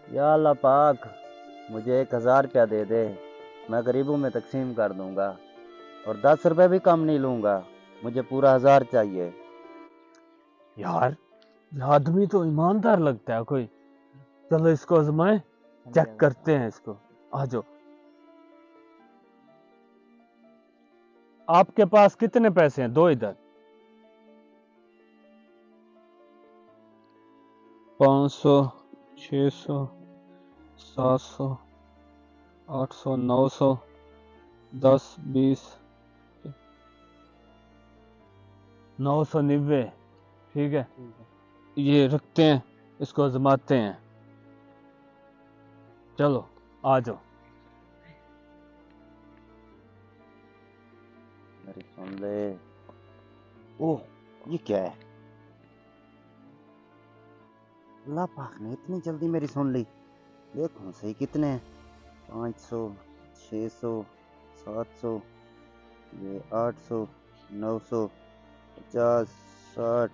या अल्लाह पाक, मुझे 1,000 रुपया दे दे। मैं गरीबों में तकसीम कर दूंगा और 10 रुपए भी कम नहीं लूंगा। मुझे पूरा 1,000 चाहिए। यार ये आदमी तो ईमानदार लगता है कोई। चलो इसको आजमाएं, चेक करते हैं इसको। आ जाओ। आपके पास कितने पैसे हैं? दो इधर। 500, 600, 700, 800, 900, 10, 20, 990। ठीक है, ये रखते हैं, इसको आजमाते हैं। चलो आ जाओ। मेरी सुन ले। ओह, ये क्या है? अल्लाह पाक ने इतनी जल्दी मेरी सुन ली। देखो सही कितने हैं। 500, 600, 700, ये 800, 900, 50, 60,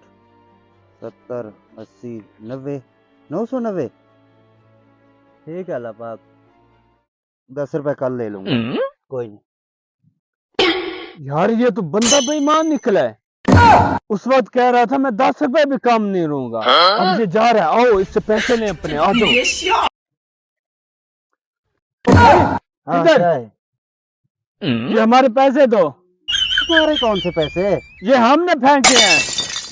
70, 80, 90, 990। ठीक है अल्लाह पाक, 10 रुपए कल ले लूंगा। कोई नहीं। यार ये तो बंदा बेईमान निकला है। उस वक्त कह रहा था मैं 10 रुपए भी कम नहीं लूंगा। अब ये जा रहा है। आओ इससे पैसे लें अपने। आ जाओ। हाँ इधर क्या है? ये हमारे पैसे दो। तुम्हारे कौन से पैसे? ये हमने फेंके हैं।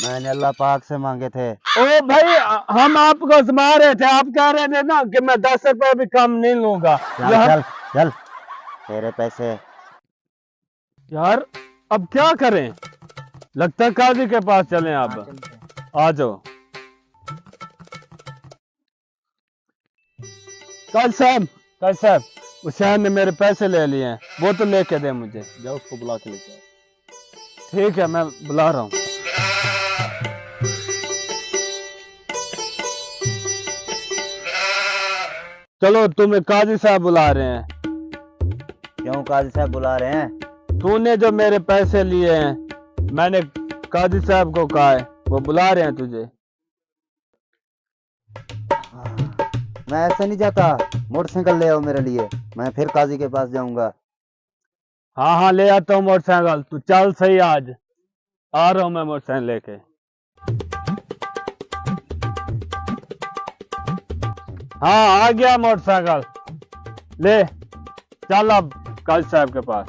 मैंने अल्लाह पाक से मांगे थे। ओ भाई, हम आपको आजमा रहे थे। आप कह रहे थे ना कि मैं 10 रुपए भी कम नहीं लूंगा। चल चल चल, तेरे पैसे। यार अब क्या करें? लगता है काजी के पास चलें। अब आ जाओ। काजी साहब, हुसैन ने मेरे पैसे ले लिए हैं, वो तो लेके दे मुझे। जाओ उसको बुला के लेके आओ। ठीक है, मैं बुला रहा हूँ। चलो, तुम्हें काजी साहब बुला रहे हैं। क्यों काजी साहब बुला रहे हैं? तूने जो मेरे पैसे लिए हैं, मैंने काजी साहब को कहा है, वो बुला रहे हैं तुझे। मैं ऐसे नहीं जाता। मोटरसाइकिल ले आओ मेरे लिए, मैं फिर काजी के पास जाऊंगा। हाँ हाँ, ले आता हूँ मोटरसाइकिल। तू चल सही, आज आ रहा हूँ मैं मोटरसाइकिल लेके। हाँ आ गया मोटरसाइकिल। ले चल अब काजी साहब के पास।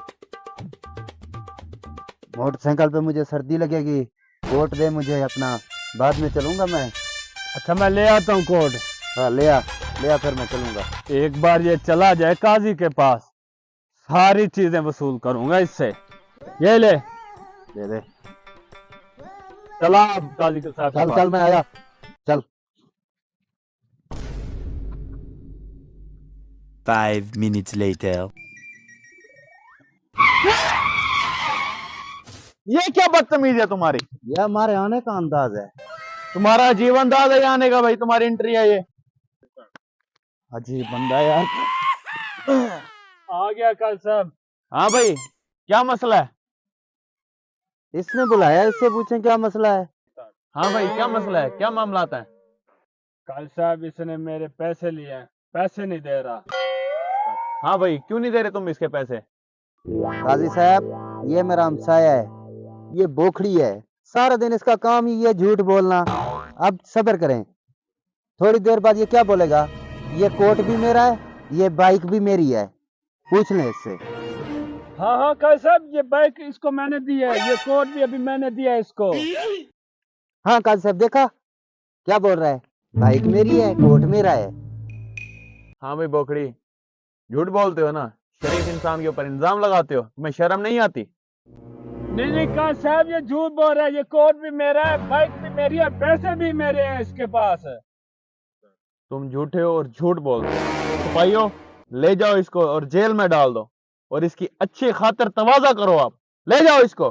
मोटरसाइकिल पे मुझे सर्दी लगेगी। कोट दे मुझे अपना, बाद में चलूंगा मैं। अच्छा, मैं ले आता हूँ कोट। हाँ ले आ फिर मैं चलूंगा। एक बार ये चला जाए काजी के पास, सारी चीजें वसूल करूंगा इससे। ये ले, दे दे। चला अब काजी के साथ। चल चल, मैं आया। चल। 5 minutes later. ये क्या बदतमीजी है तुम्हारी? ये हमारे आने का अंदाज है। तुम्हारा अजीब अंदाज है आने का भाई। तुम्हारी एंट्री है ये। अजीब बंदा है यार। आ गया काजी साहब। हाँ भाई, क्या मसला है? इसने बुलाया, इससे पूछें क्या मसला है। हाँ भाई, क्या मसला है? क्या मामला है? काजी साहब, इसने मेरे पैसे लिए हैं, पैसे नहीं दे रहा। हाँ भाई, क्यों नहीं दे रहे तुम इसके पैसे? काजी साहब, ये मेरा हमसाया है, ये बोखड़ी है। सारा दिन इसका काम ही ये झूठ बोलना। अब सब्र करें, थोड़ी देर बाद ये क्या बोलेगा। ये कोट भी मेरा है, ये बाइक भी मेरी है, पूछ लें इससे। हाँ हाँ काजी साहब, ये बाइक इसको मैंने दी है, ये कोट भी अभी मैंने दिया है इसको। हाँ काजी साहब, देखा क्या बोल रहा है। बाइक मेरी है, कोट मेरा है। हाँ भाई बोखड़ी, झूठ बोलते हो ना। शरीफ इंसान के ऊपर इल्जाम लगाते हो, तुम्हें शर्म नहीं आती? नहीं नहीं काजी साहब, ये झूठ बोल रहा है। ये कोट भी मेरा है, बाइक भी मेरी है, पैसे भी मेरे हैं इसके पास। तुम झूठे हो और झूठ बोलते हो। सिपाहियों, ले जाओ इसको और जेल में डाल दो, और इसकी अच्छी खातिर तवाजा करो। आप ले जाओ इसको।